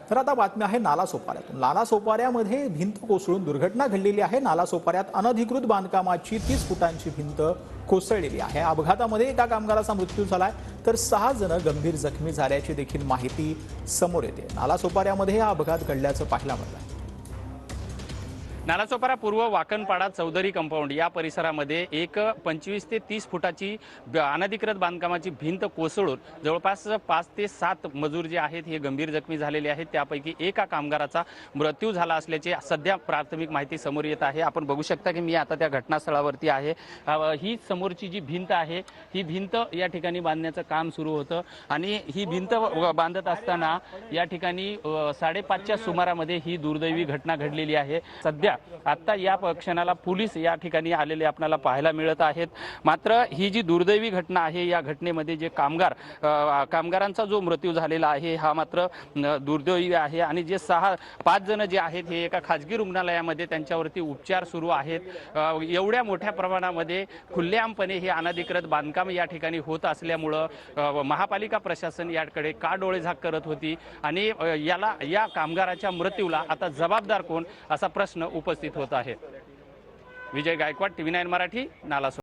तर आता बातमी आहे नालासोपाऱ्यातून। नालासोपाऱ्यामध्ये भिंत कोसळून दुर्घटना घडलेली आहे। नालासोपाऱ्यात अनधिकृत बांधकामाची 30 फुटांची भिंत कोसळलेली आहे। अपघातामध्ये एका कामगाराचा मृत्यू झालाय तर 6 जण गंभीर जखमी झाल्याची देखील माहिती समोर येते। नालासोपाऱ्यामध्ये हा अपघात घडल्याचं पाहायला मिळालं। नालासोपारा पूर्व वाकणपाडा चौधरी कंपाऊंड या परिसरामध्ये एक 25 ते 30 फुटाची अनधिकृत बांधकामाची भिंत कोसळून जवळपास 5 ते 7 मजूर जे आहेत हे गंभीर जखमी झालेले आहेत। त्यापैकी एका कामगाराचा मृत्यू झाला असल्याचे सध्या प्राथमिक माहिती समोर येत आहे। आपण बघू शकता की मी आता त्या घटनास्थळावरती आहे। ही समोरची जी भिंत आहे ही भिंत या ठिकाणी बांधण्याचं काम सुरू होतं आणि ही भिंत बांधत असताना या ठिकाणी 5:30च्या सुमारामध्ये ही दुर्दैवी घटना घडलेली आहे। सध्या आता या क्षणाला पोलीस या ठिकाणी आलेले आपल्याला पाहायला मिळत आहेत। मात्र ही जी दुर्दैवी घटना आहे या घटनेमध्ये जे कामगारांचा जो मृत्यू झालेला आहे हा मात्र दुर्दैवी आहे आणि जे 5 जण जे आहेत हे एका खाजगी रुग्णालयामध्ये त्यांच्यावरती उपचार सुरू आहेत। एवढ्या मोठ्या प्रमाणामध्ये खुल्लेआमपणे हे अनधिकृत बांधकाम या ठिकाणी होत असल्यामुळं महापालिका प्रशासन याकडे का डोळेझाक करत होती आणि या कामगाराच्या मृत्यूला आता जबाबदार कोण असा प्रश्न उपस्थित होत आहे। विजय गायकवाड, TV9 मराठी, नालासोपारा।